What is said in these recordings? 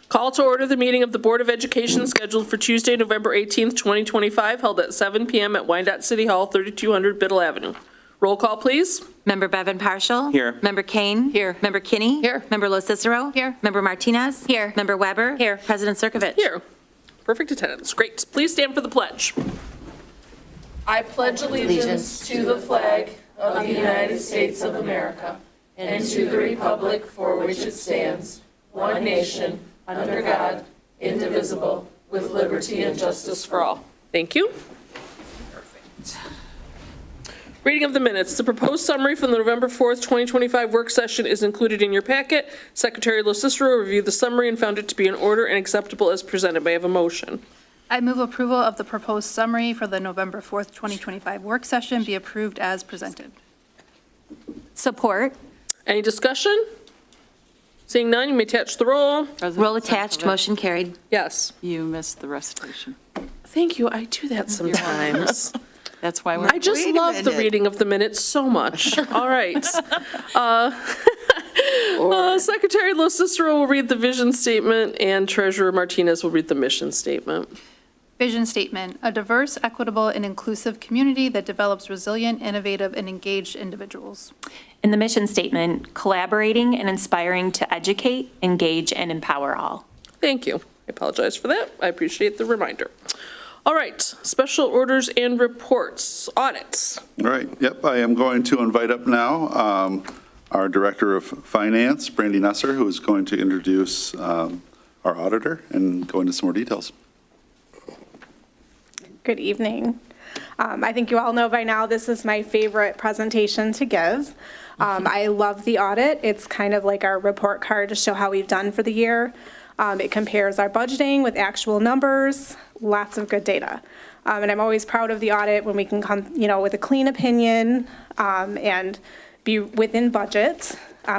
Call to order the meeting of the Board of Education scheduled for Tuesday, November 18th, 2025, held at 7 p.m. at Wyandotte City Hall, 3200 Biddle Avenue. Roll call, please. Member Bevan Partial. Here. Member Kane. Here. Member Kinney. Here. Member Lo Cicero. Here. Member Martinez. Here. Member Weber. Here. President Circovich. Here. Perfect attendance. Great. Please stand for the pledge. I pledge allegiance to the flag of the United States of America and to the republic for which it stands, one nation, under God, indivisible, with liberty and justice for all. Thank you. Perfect. Reading of the minutes. The proposed summary from the November 4th, 2025 work session is included in your packet. Secretary Lo Cicero reviewed the summary and found it to be in order and acceptable as presented. May I have a motion? I move approval of the proposed summary for the November 4th, 2025 work session be approved as presented. Support. Any discussion? Seeing none, you may attach the roll. Roll attached, motion carried. Yes. You missed the recitation. Thank you. I do that sometimes. That's why we're. I just love the reading of the minutes so much. All right. Secretary Lo Cicero will read the vision statement and Treasurer Martinez will read the mission statement. Vision statement: a diverse, equitable, and inclusive community that develops resilient, innovative, and engaged individuals. In the mission statement, collaborating and inspiring to educate, engage, and empower all. Thank you. I apologize for that. I appreciate the reminder. All right, special orders and reports, audits. All right, yep, I am going to invite up now our Director of Finance, Brandy Nesser, who is going to introduce our auditor and go into some more details. Good evening. I think you all know by now this is my favorite presentation to give. I love the audit. It's kind of like our report card to show how we've done for the year. It compares our budgeting with actual numbers, lots of good data. And I'm always proud of the audit when we can come, with a clean opinion and be within budget,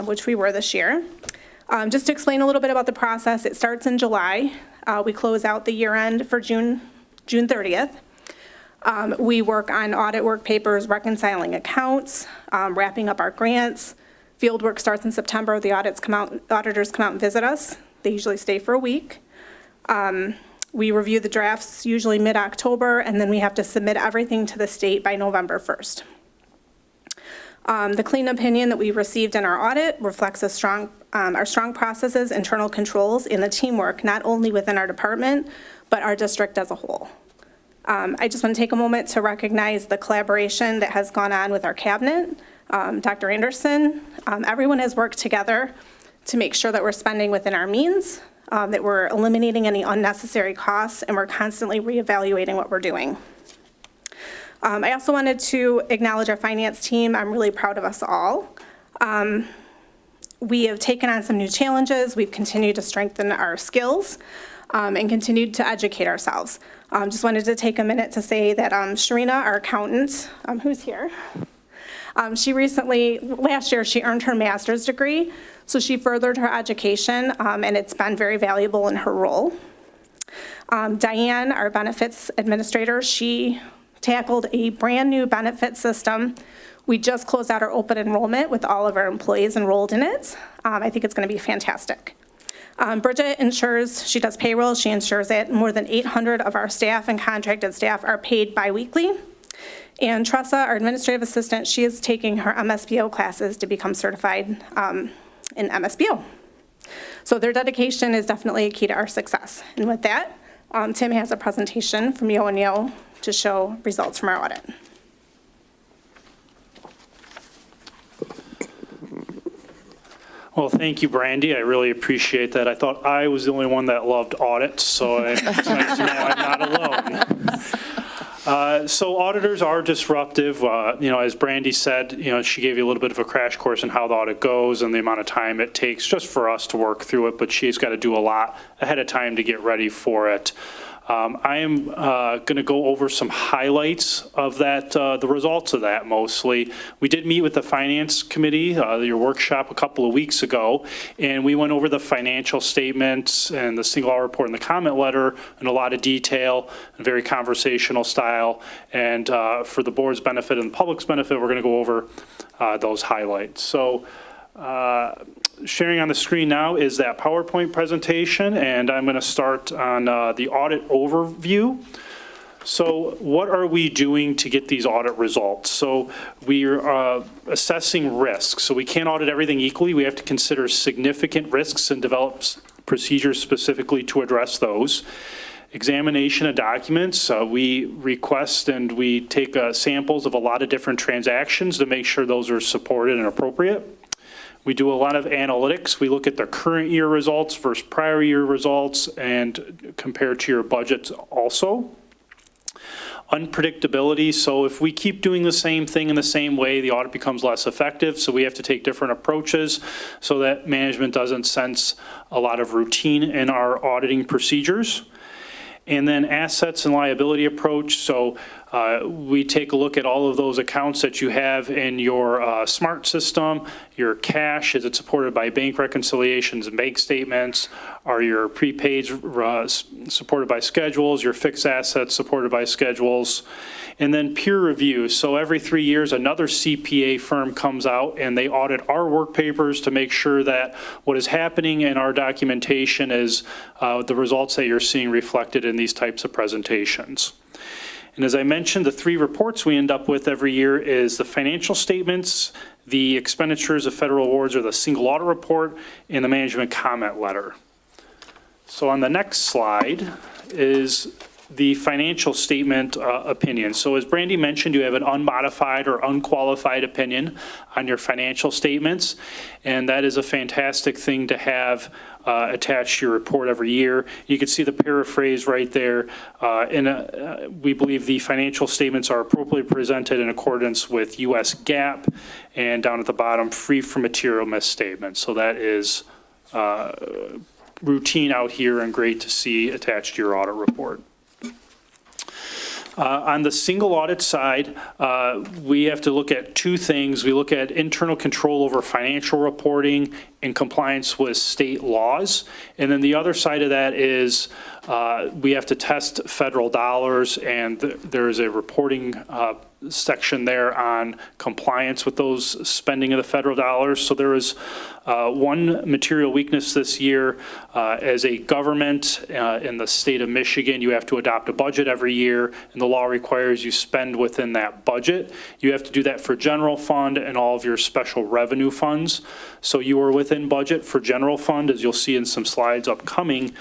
which we were this year. Just to explain a little bit about the process, it starts in July. We close out the year end for June 30th. We work on audit work papers, reconciling accounts, wrapping up our grants. Field work starts in September. The auditors come out and visit us. They usually stay for a week. We review the drafts usually mid-October, and then we have to submit everything to the state by November 1st. The clean opinion that we received in our audit reflects our strong processes, internal controls, and the teamwork, not only within our department, but our district as a whole. I just want to take a moment to recognize the collaboration that has gone on with our cabinet, Dr. Anderson. Everyone has worked together to make sure that we're spending within our means, that we're eliminating any unnecessary costs, and we're constantly reevaluating what we're doing. I also wanted to acknowledge our finance team. I'm really proud of us all. We have taken on some new challenges. We've continued to strengthen our skills and continued to educate ourselves. Just wanted to take a minute to say that Sharina, our accountant, who's here, last year, she earned her master's degree, so she furthered her education, and it's been very valuable in her role. Diane, our benefits administrator, she tackled a brand new benefit system. We just closed out our open enrollment with all of our employees enrolled in it. I think it's going to be fantastic. Bridget she does payroll, she ensures that more than 800 of our staff and contracted staff are paid biweekly. And Tressa, our administrative assistant, she is taking her MSBO classes to become certified in MSBO. So their dedication is definitely a key to our success. And with that, Tim has a presentation from Yo and Yo to show results from our audit. Well, thank you, Brandy. I really appreciate that. I thought I was the only one that loved audits, so it's nice to know I'm not alone. So auditors are disruptive. As Brandy said, she gave you a little bit of a crash course in how the audit goes and the amount of time it takes just for us to work through it, but she's got to do a lot ahead of time to get ready for it. I am going to go over some highlights of that, the results of that mostly. We did meet with the Finance Committee, your workshop a couple of weeks ago, and we went over the financial statements and the single audit report and the comment letter in a lot of detail, a very conversational style. And for the board's benefit and the public's benefit, we're going to go over those highlights. So sharing on the screen now is that PowerPoint presentation, and I'm going to start on the audit overview. So what are we doing to get these audit results? So we are assessing risks. So we can't audit everything equally. We have to consider significant risks and develop procedures specifically to address those. Examination of documents, we request and we take samples of a lot of different transactions to make sure those are supported and appropriate. We do a lot of analytics. We look at the current year results versus prior year results and compare to your budgets also. Unpredictability, so if we keep doing the same thing in the same way, the audit becomes less effective, so we have to take different approaches so that management doesn't sense a lot of routine in our auditing procedures. And then assets and liability approach, so we take a look at all of those accounts that you have in your SMART system, your cash, is it supported by bank reconciliations and bank statements, are your prepaids supported by schedules, your fixed assets supported by schedules, and then peer review. So every 3 years, another CPA firm comes out and they audit our work papers to make sure that what is happening in our documentation is the results that you're seeing reflected in these types of presentations. And as I mentioned, the 3 reports we end up with every year is the financial statements, the expenditures of federal awards or the single audit report, and the management comment letter. So on the next slide is the financial statement opinion. So as Brandy mentioned, you have an unmodified or unqualified opinion on your financial statements, and that is a fantastic thing to have attached to your report every year. You can see the paraphrase right there. We believe the financial statements are appropriately presented in accordance with U.S. GAAP, and down at the bottom, free from material misstatements. So that is routine out here and great to see attached to your audit report. On the single audit side, we have to look at 2 things. We look at internal control over financial reporting in compliance with state laws. And then the other side of that is we have to test federal dollars, and there is a reporting section there on compliance with those spending of the federal dollars. So there is one material weakness this year. As a government in the state of Michigan, you have to adopt a budget every year, and the law requires you spend within that budget. You have to do that for general fund and all of your special revenue funds. So you are within budget for general fund, as you'll see in some slides upcoming.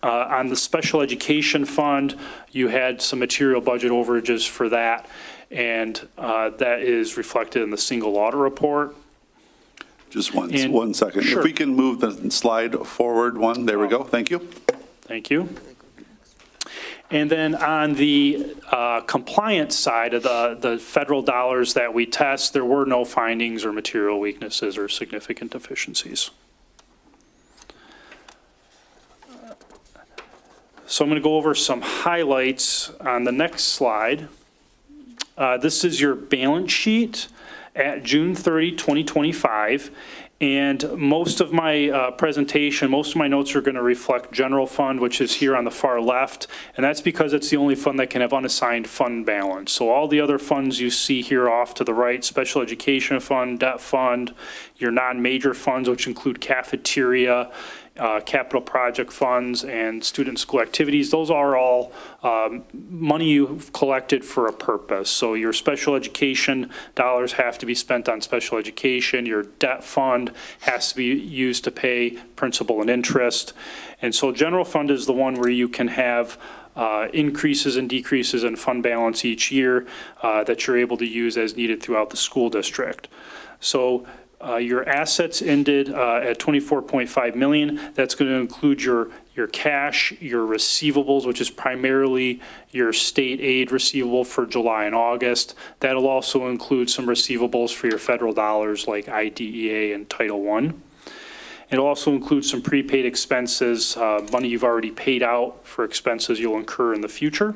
On the special education fund, you had some material budget overages for that, and that is reflected in the single audit report. Just one second. Sure. If we can move the slide forward one, there we go, thank you. Thank you. And then on the compliance side of the federal dollars that we test, there were no findings or material weaknesses or significant deficiencies. So I'm going to go over some highlights on the next slide. This is your balance sheet at June 30, 2025. And most of my presentation, most of my notes are going to reflect general fund, which is here on the far left. And that's because it's the only fund that can have unassigned fund balance. So all the other funds you see here off to the right, special education fund, debt fund, your non-major funds, which include cafeteria, capital project funds, and student school activities, those are all money you've collected for a purpose. So your special education dollars have to be spent on special education. Your debt fund has to be used to pay principal and interest. And so general fund is the one where you can have increases and decreases in fund balance each year that you're able to use as needed throughout the school district. So your assets ended at $24.5 million. That's going to include your cash, your receivables, which is primarily your state aid receivable for July and August. That'll also include some receivables for your federal dollars like IDEA and Title I. It'll also include some prepaid expenses, money you've already paid out for expenses you'll incur in the future.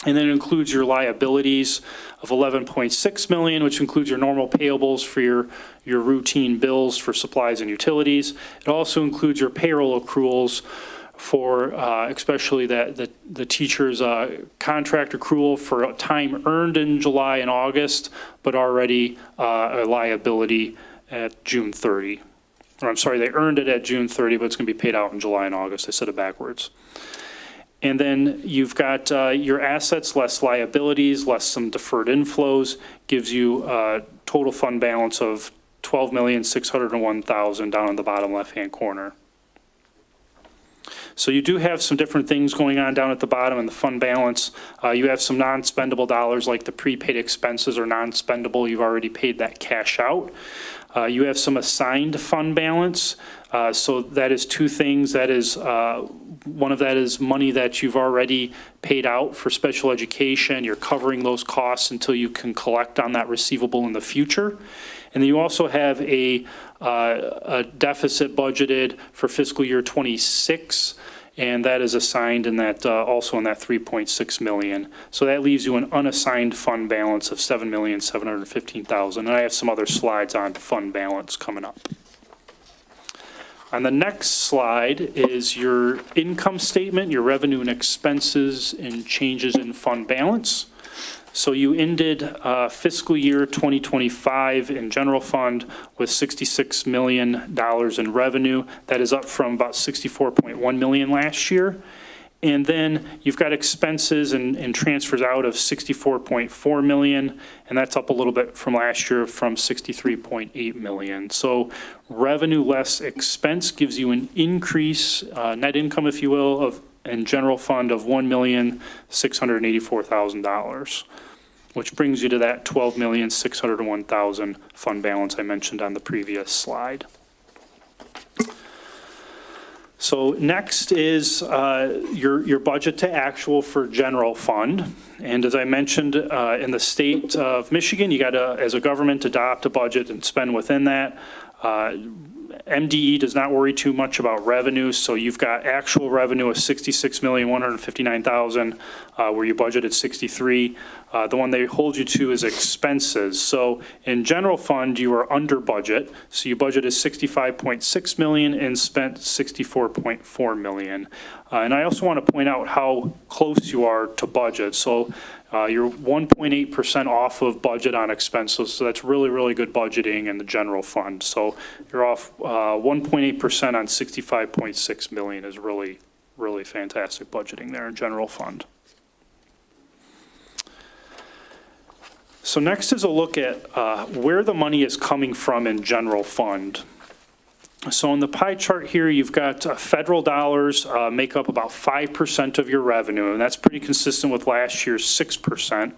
And then it includes your liabilities of $11.6 million, which includes your normal payables for your routine bills for supplies and utilities. It also includes your payroll accruals for especially the teacher's contract accrual for time earned in July and August, but already a liability at June 30. or I'm sorry, they earned it at June 30, but it's going to be paid out in July and August. I said it backwards. And then you've got your assets less liabilities, less some deferred inflows, gives you a total fund balance of $12,601,000 down in the bottom left-hand corner. So you do have some different things going on down at the bottom in the fund balance. You have some non-spendable dollars like the prepaid expenses are non-spendable. You've already paid that cash out. You have some assigned fund balance. So that is two things. That is, one of that is money that you've already paid out for special education. You're covering those costs until you can collect on that receivable in the future. And then you also have a deficit budgeted for fiscal year '26, and that is assigned in that, also in that 3.6 million. So that leaves you an unassigned fund balance of $7,715,000. And I have some other slides on fund balance coming up. On the next slide is your income statement, your revenue and expenses and changes in fund balance. So you ended fiscal year 2025 in general fund with $66 million in revenue. That is up from about $64.1 million last year. And then you've got expenses and transfers out of $64.4 million, and that's up a little bit from last year from $63.8 million. So revenue less expense gives you an increase, net income, if you will, of in general fund of $1,684,000, which brings you to that $12,601,000 fund balance I mentioned on the previous slide. So next is your budget to actual for general fund. And as I mentioned, in the state of Michigan, you got to, as a government, adopt a budget and spend within that. MDE does not worry too much about revenue, so you've got actual revenue of $66,159,000, where you budgeted 63. The one they hold you to is expenses. So in general fund, you are under budget, so you budgeted $65.6 million and spent $64.4 million. And I also want to point out how close you are to budget. So you're 1.8% off of budget on expenses, so that's really, really good budgeting in the general fund. So you're off 1.8% on $65.6 million is really, really fantastic budgeting there in general fund. So next is a look at where the money is coming from in general fund. So on the pie chart here, you've got federal dollars make up about 5% of your revenue, and that's pretty consistent with last year's 6%.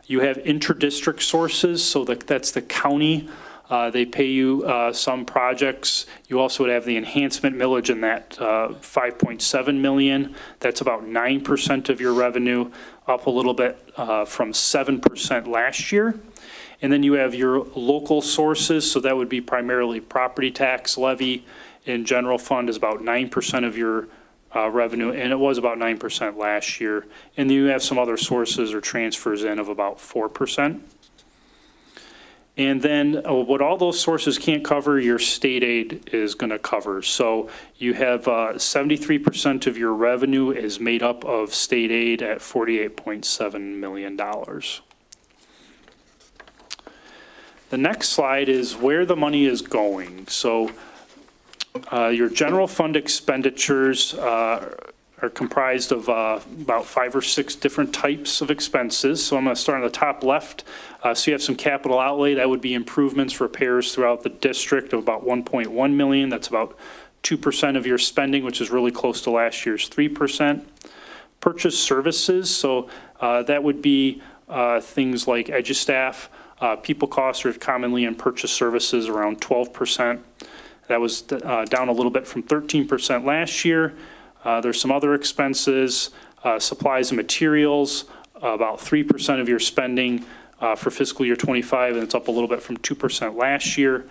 You have inter-district sources, so that's the county. They pay you some projects. You also would have the enhancement millage in that 5.7 million. That's about 9% of your revenue, up a little bit from 7% last year. And then you have your local sources, so that would be primarily property tax levy in general fund is about 9% of your revenue, and it was about 9% last year. And then you have some other sources or transfers in of about 4%. And then what all those sources can't cover, your state aid is going to cover. So you have 73% of your revenue is made up of state aid at $48.7 million. The next slide is where the money is going. So your general fund expenditures are comprised of about 5 or 6 different types of expenses. So I'm going to start on the top left. So you have some capital outlay. That would be improvements, repairs throughout the district of about 1.1 million. That's about 2% of your spending, which is really close to last year's 3%. Purchase services. So that would be things like EduStaff. People costs are commonly in purchase services around 12%. That was down a little bit from 13% last year. There's some other expenses, supplies and materials, about 3% of your spending for fiscal year '25, and it's up a little bit from 2% last year.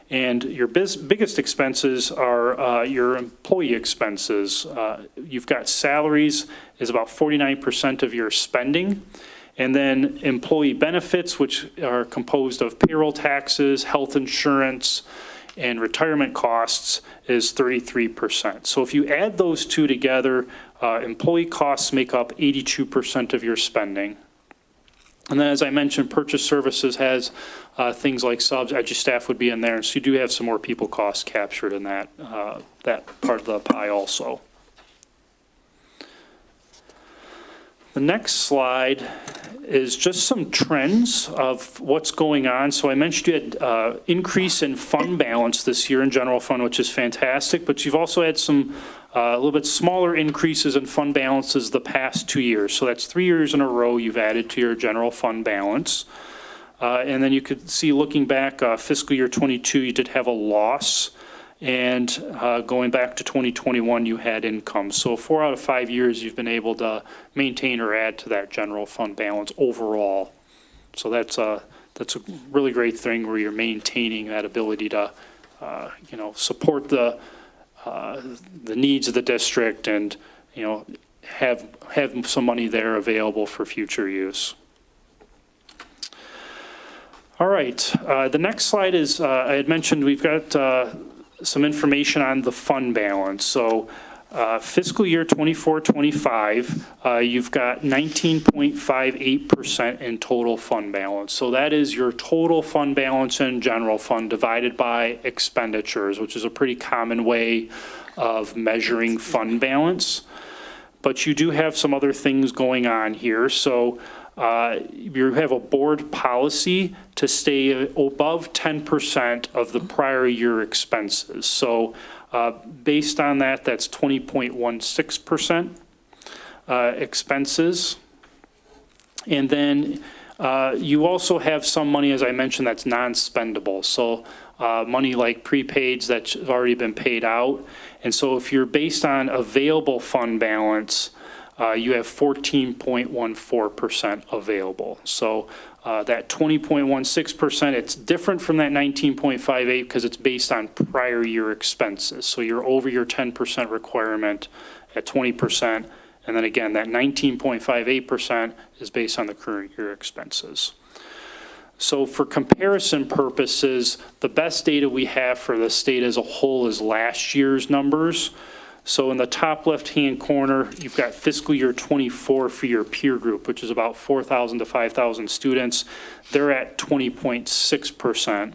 And your biggest expenses are your employee expenses. You've got salaries is about 49% of your spending. And then employee benefits, which are composed of payroll taxes, health insurance, and retirement costs, is 33%. So if you add those two together, employee costs make up 82% of your spending. And then, as I mentioned, purchase services has things like subs, EduStaff would be in there. So you do have some more people costs captured in that, that part of the pie also. The next slide is just some trends of what's going on. So I mentioned you had increase in fund balance this year in general fund, which is fantastic, but you've also had some a little bit smaller increases in fund balances the past 2 years. So that's 3 years in a row you've added to your general fund balance. And then you could see, looking back, fiscal year '22, you did have a loss. And going back to 2021, you had income. So 4 out of 5 years, you've been able to maintain or add to that general fund balance overall. So that's a really great thing where you're maintaining that ability to, support the needs of the district and, have some money there available for future use. All right, the next slide is, I had mentioned we've got some information on the fund balance. So fiscal year 24-25, you've got 19.58% in total fund balance. So that is your total fund balance in general fund divided by expenditures, which is a pretty common way of measuring fund balance. But you do have some other things going on here. So you have a board policy to stay above 10% of the prior year expenses. So based on that, that's 20.16% expenses. And then you also have some money, as I mentioned, that's non-spendable. So money like prepaids that's already been paid out. And so if you're based on available fund balance, you have 14.14% available. So that 20.16%, it's different from that 19.58 because it's based on prior year expenses. So you're over your 10% requirement at 20%. And then again, that 19.58% is based on the current year expenses. So for comparison purposes, the best data we have for the state as a whole is last year's numbers. So in the top left-hand corner, you've got fiscal year 24 for your peer group, which is about 4,000 to 5,000 students. They're at 20.6%.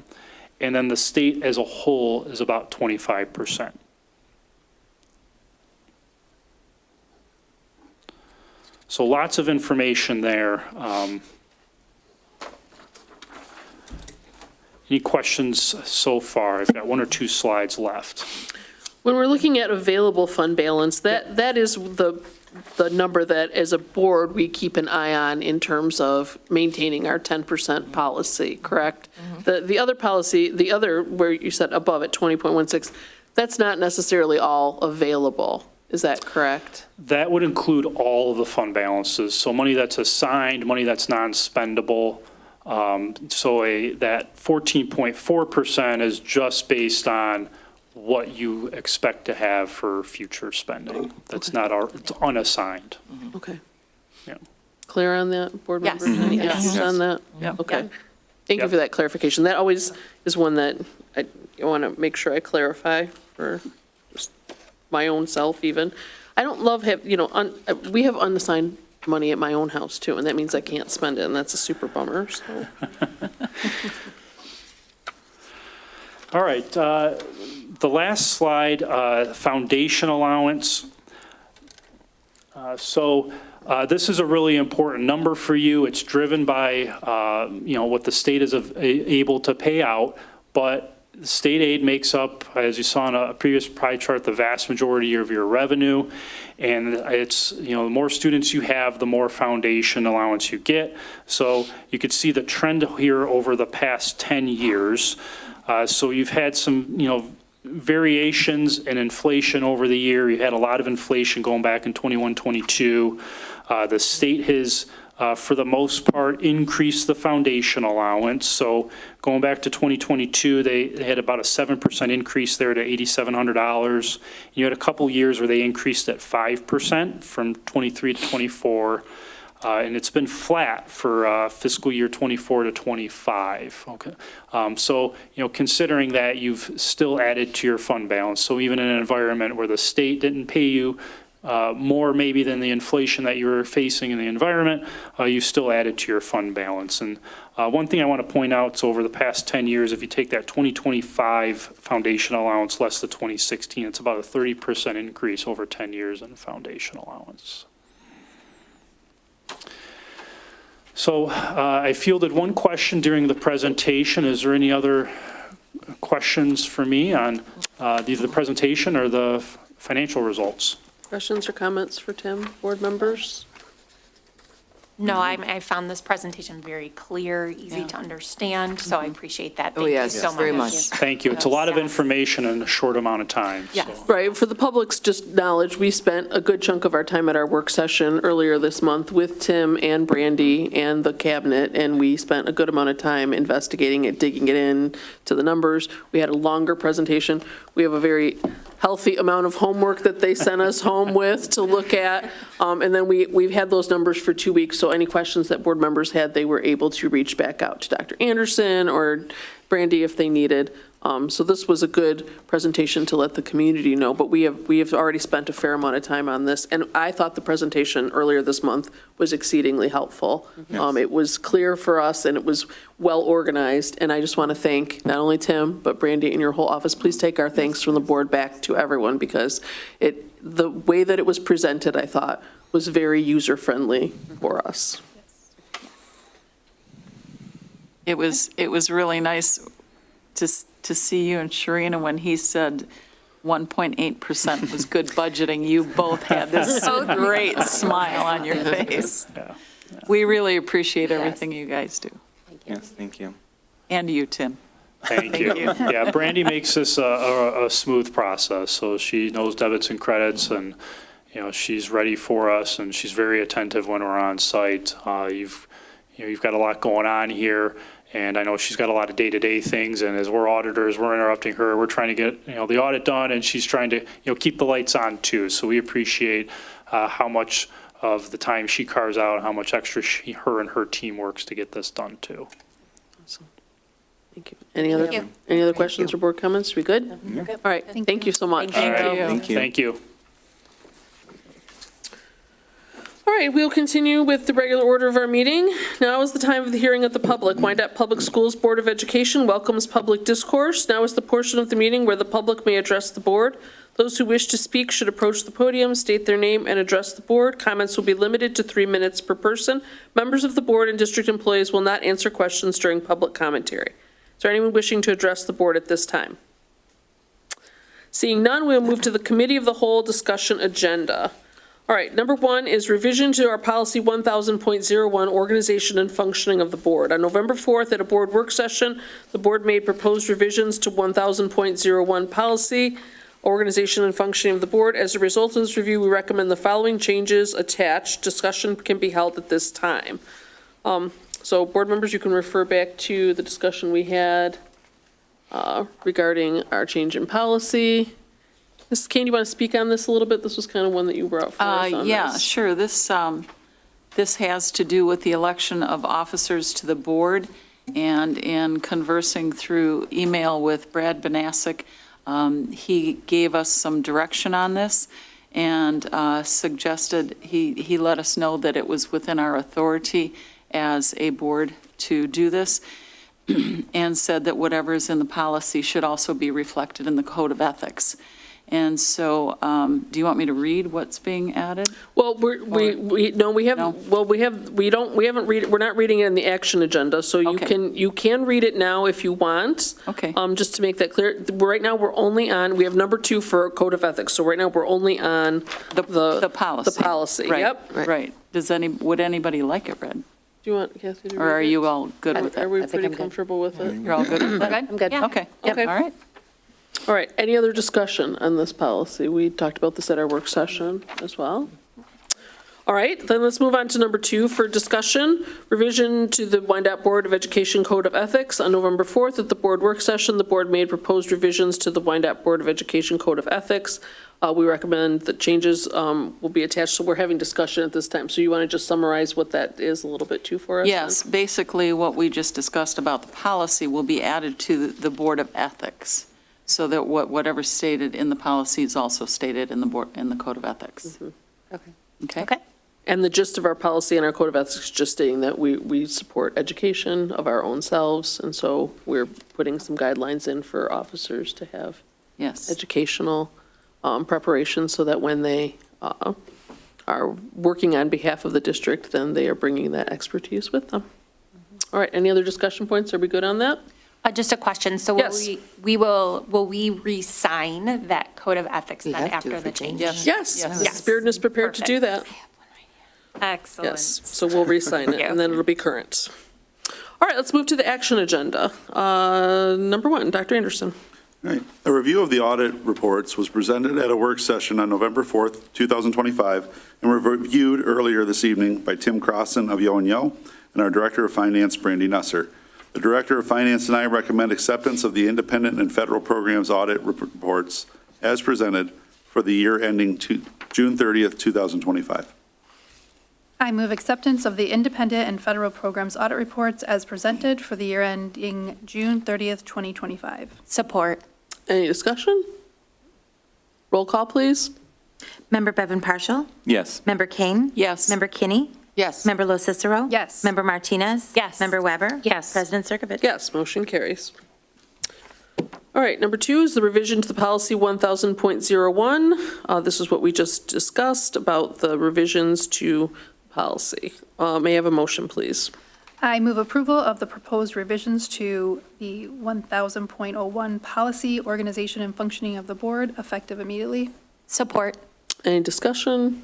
And then the state as a whole is about 25%. So lots of information there. Any questions so far? I've got 1 or 2 slides left. When we're looking at available fund balance, that is the number that, as a board, we keep an eye on in terms of maintaining our 10% policy, correct? The other policy, where you said above at 20.16, that's not necessarily all available. Is that correct? That would include all of the fund balances. So money that's assigned, money that's non-spendable. That 14.4% is just based on what you expect to have for future spending. That's not it's unassigned. Okay. Yeah. Clear on that, board Yes. members? Any Yes. issues on that? Yep. Okay. Thank you Yep. for that clarification. That always is one that I want to make sure I clarify for just my own self even. I don't love we have unassigned money at my own house too, and that means I can't spend it, and that's a super bummer, so. All right, the last slide, foundation allowance. This is a really important number for you. It's driven by, what the state is able to pay out, but state aid makes up, as you saw in a previous pie chart, the vast majority of your revenue. And it's, the more students you have, the more foundation allowance you get. So you could see the trend here over the past 10 years. So you've had some, variations in inflation over the year. You had a lot of inflation going back in 21, 22. The state has, for the most part, increased the foundation allowance. So going back to 2022, they had about a 7% increase there to $8,700. You had a couple years where they increased at 5% from 23 to 24. And it's been flat for fiscal year 24 to 25. Okay, considering that, you've still added to your fund balance. So even in an environment where the state didn't pay you more maybe than the inflation that you're facing in the environment, you still added to your fund balance. And one thing I want to point out, so over the past 10 years, if you take that 2025 foundation allowance less the 2016, it's about a 30% increase over 10 years in foundation allowance. So I fielded one question during the presentation. Is there any other questions for me on either the presentation or the financial results? Questions or comments for Tim, board members? No, I found this presentation very clear, easy to understand, so I appreciate that. Thank you yes, so much. very much. Thank you. It's a lot of information in a short amount of time. so. Yes. Right, for the public's just knowledge, we spent a good chunk of our time at our work session earlier this month with Tim and Brandy and the cabinet, and we spent a good amount of time investigating it, digging it in to the numbers. We had a longer presentation. We have a very healthy amount of homework that they sent us home with to look at. And then we've had those numbers for 2 weeks, so any questions that board members had, they were able to reach back out to Dr. Anderson or Brandy if they needed. So this was a good presentation to let the community know, but we have already spent a fair amount of time on this. And I thought the presentation earlier this month was exceedingly helpful. It was clear for us and it was well organized. And I just want to thank not only Tim, but Brandy and your whole office. Please take our thanks from the board back to everyone because the way that it was presented, I thought, was very user-friendly for us. It was really nice to see you and Sharina when he said 1.8% was good budgeting. You both had this great smile on your face. Yeah. We really appreciate everything you guys do. Yes, thank you. And you, Tim. Thank you. Yeah, Brandy makes this a smooth process, so she knows debits and credits, and, she's ready for us, and she's very attentive when we're on site. You've got a lot going on here, and I know she's got a lot of day-to-day things, and as we're auditors, we're interrupting her. We're trying to get, the audit done, and she's trying to, keep the lights on too. So we appreciate how much of the time she carves out, how much extra her and her team works to get this done too. Awesome. Thank you. Any other questions or board comments? We good? All right, thank you so much. Thank you. Thank you. Thank you. All right, we'll continue with the regular order of our meeting. Now is the time of the hearing of the public. Wyandotte Public Schools Board of Education welcomes public discourse. Now is the portion of the meeting where the public may address the board. Those who wish to speak should approach the podium, state their name, and address the board. Comments will be limited to 3 minutes per person. Members of the board and district employees will not answer questions during public commentary. Is there anyone wishing to address the board at this time? Seeing none, we'll move to the Committee of the Whole discussion agenda. All right, number 1 is revision to our policy 1000.01, organization and functioning of the board. On November 4th, at a board work session, the board made proposed revisions to 1000.01 policy, organization and functioning of the board. As a result of this review, we recommend the following changes attached. Discussion can be held at this time. So board members, you can refer back to the discussion we had regarding our change in policy. Mrs. Kane, do you want to speak on this a little bit? This was kind of one that you brought for us on Yeah, this. sure. This has to do with the election of officers to the board, and in conversing through email with Brad Banasic, he gave us some direction on this and suggested, he let us know that it was within our authority as a board to do this, and said that whatever is in the policy should also be reflected in the Code of Ethics. And so, do you want me to read what's being added? Well, we're not reading it in the action agenda, so you can read it now if you want. Okay. Just to make that clear, right now, we have number 2 for Code of Ethics, so right now, we're only on The policy. The policy, Right, yep. Right. Would anybody like it read? Do you want Kathy to read it? Or are you all good with Are it? we pretty comfortable with it? You're all good with it? I'm good. Okay. Okay. All right. All right, any other discussion on this policy? We talked about this at our work session as well. All right, then let's move on to number 2 for discussion. Revision to the Wyandotte Board of Education Code of Ethics. On November 4th at the board work session, the board made proposed revisions to the Wyandotte Board of Education Code of Ethics. We recommend that changes will be attached, so we're having discussion at this time. So you want to just summarize what that is a little bit too for us? Yes, basically what we just discussed about the policy will be added to the Board of Ethics. so that whatever's stated in the policy is also stated in the board, in the Code of Ethics. Okay. Okay? Okay. And the gist of our policy and our code of ethics is just stating that we support education of our own selves, and so we're putting some guidelines in for officers to have Yes. educational preparation so that when they are working on behalf of the district, then they are bringing that expertise with them. All right, any other discussion points? Are we good on that? Just a question. So Yes. will we re-sign that code of ethics We then have to after if the we change change? it. Yes, Yes. Mrs. Bearden is prepared to do that. Excellent. Yes, so we'll re-sign it, Thank you. and then it'll be current. All right, let's move to the action agenda. Number 1, Dr. Anderson. Right. A review of the audit reports was presented at a work session on November 4th, 2025, and were reviewed earlier this evening by Tim Crossan of Yo and Yo and our Director of Finance, Brandy Nusser. The Director of Finance and I recommend acceptance of the independent and federal programs audit reports as presented for the year ending June 30th, 2025. I move acceptance of the independent and federal programs audit reports as presented for the year ending June 30th, 2025. Support. Any discussion? Roll call, please. Member Bevan Partial? Yes. Member Kane? Yes. Member Kinney? Yes. Member Lo Cicero? Yes. Member Martinez? Yes. Member Weber? Yes. President Circovich? Yes, motion carries. All right, number 2 is the revision to the policy 1000.01. This is what we just discussed about the revisions to policy. May I have a motion, please? I move approval of the proposed revisions to the 1000.01 policy, organization, and functioning of the board effective immediately. Support. Any discussion?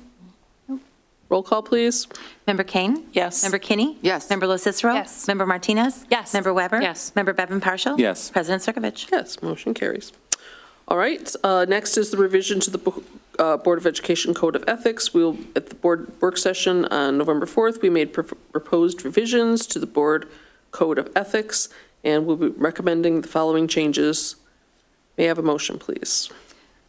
Roll call, please. Member Kane? Yes. Member Kinney? Yes. Member Lo Cicero? Yes. Member Martinez? Yes. Member Weber? Yes. Member Bevan Partial? Yes. President Circovich? Yes, motion carries. All right, next is the revision to the Board of Education Code of Ethics. We'll, at the board work session on November 4th, we made proposed revisions to the Board Code of Ethics, and we'll be recommending the following changes. May I have a motion, please?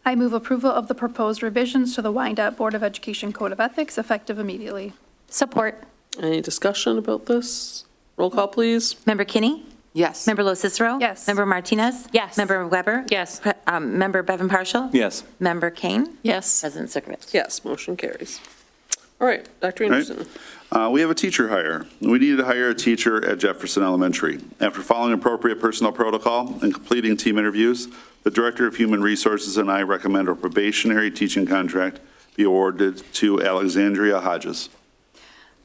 I move approval of the proposed revisions to the Wyandotte Board of Education Code of Ethics effective immediately. Support. Any discussion about this? Roll call, please. Member Kinney? Yes. Member Lo Cicero? Yes. Member Martinez? Yes. Member Weber? Yes. Member Bevan Partial? Yes. Member Kane? Yes. President Circovich? Yes, motion carries. All right, Dr. Anderson. We have a teacher hire. We needed to hire a teacher at Jefferson Elementary. After following appropriate personnel protocol and completing team interviews, the Director of Human Resources and I recommend a probationary teaching contract be awarded to Alexandria Hodges.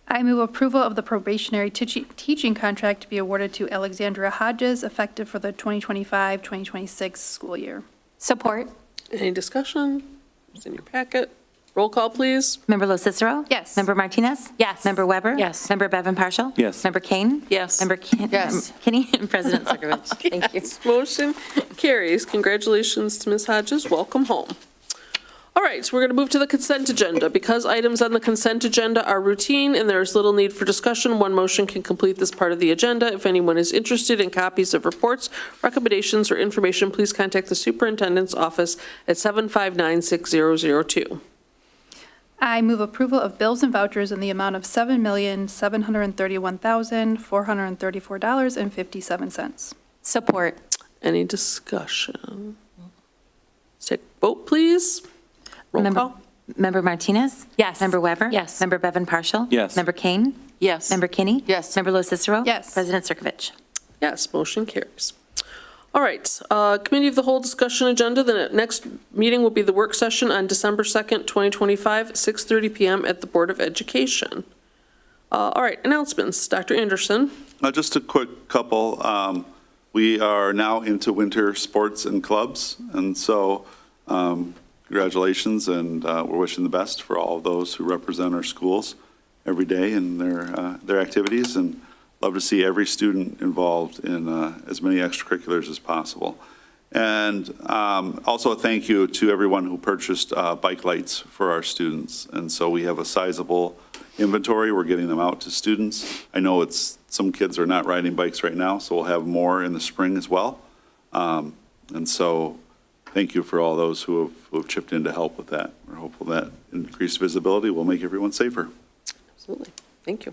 I move approval of the probationary teaching contract to be awarded to Alexandra Hodges effective for the 2025-2026 school year. Support. Any discussion? It's in your packet. Roll call, please. Member Lo Cicero? Yes. Member Martinez? Yes. Member Weber? Yes. Member Bevan Partial? Yes. Member Kane? Yes. Member Yes. Kinney? And President Circovich? Thank you. Motion carries. Congratulations to Ms. Hodges. Welcome home. All right, we're going to move to the consent agenda. Because items on the consent agenda are routine and there is little need for discussion, one motion can complete this part of the agenda. If anyone is interested in copies of reports, recommendations, or information, please contact the superintendent's office at 759-6002. I move approval of bills and vouchers in the amount of $7,731,434.57. Support. Any discussion? Let's take a vote, please. Roll Member- call. Member Martinez? Yes. Member Weber? Yes. Member Bevan Partial? Yes. Member Kane? Yes. Member Kinney? Yes. Member Lo Cicero? Yes. President Circovich? Yes, motion carries. All right, Committee of the Whole discussion agenda. The next meeting will be the work session on December 2nd, 2025, 6:30 PM at the Board of Education. All right, announcements. Dr. Anderson. Just a quick couple. We are now into winter sports and clubs, and so congratulations, and we're wishing the best for all of those who represent our schools every day in their activities, and love to see every student involved in as many extracurriculars as possible. And also a thank you to everyone who purchased bike lights for our students. And so we have a sizable inventory. We're getting them out to students. I know some kids are not riding bikes right now, so we'll have more in the spring as well. And so thank you for all those who have chipped in to help with that. We're hopeful that increased visibility will make everyone safer. Absolutely. Thank you.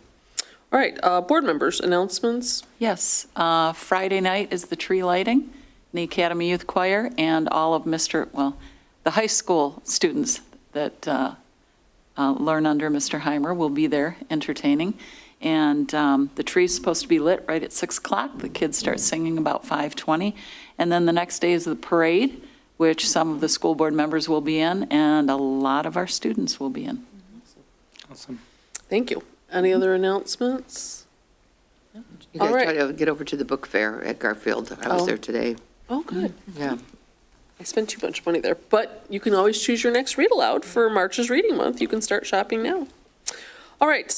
All right, board members, announcements. Yes. Friday night is the tree lighting, the Academy Youth Choir, and all of the high school students that learn under Mr. Heimer will be there entertaining. And the tree's supposed to be lit right at 6 o'clock. The kids start singing about 5:20. And then the next day is the parade, which some of the school board members will be in, and a lot of our students will be in. Awesome. Thank you. Any other announcements? You All guys right. try to get over to the book fair at Garfield. I was Oh. there today. Oh, good. Yeah. I spent too much money there, but you can always choose your next read aloud for March's Reading Month. You can start shopping now. All right,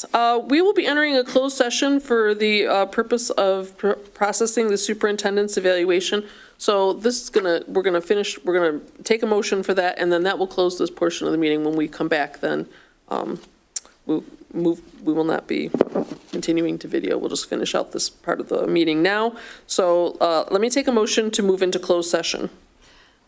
we will be entering a closed session for the purpose of processing the superintendent's evaluation. So this is we're gonna take a motion for that, and then that will close this portion of the meeting. When we come back, then we will not be continuing to video. We'll just finish out this part of the meeting now. So let me take a motion to move into closed session.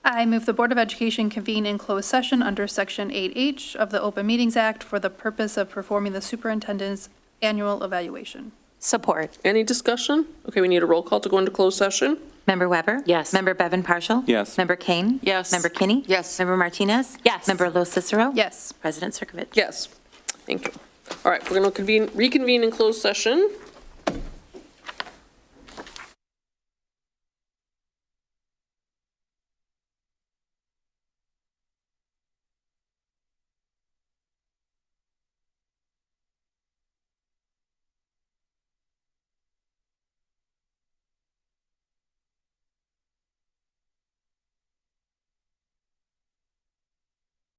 I move the Board of Education convene in closed session under Section 8H of the Open Meetings Act for the purpose of performing the superintendent's annual evaluation. Support. Any discussion? Okay, we need a roll call to go into closed session. Member Weber? Yes. Member Bevan Partial? Yes. Member Kane? Yes. Member Kinney? Yes. Member Martinez? Yes. Member Lo Cicero? Yes. President Circovich? Yes. Thank you. All right, we're going to reconvene in closed session.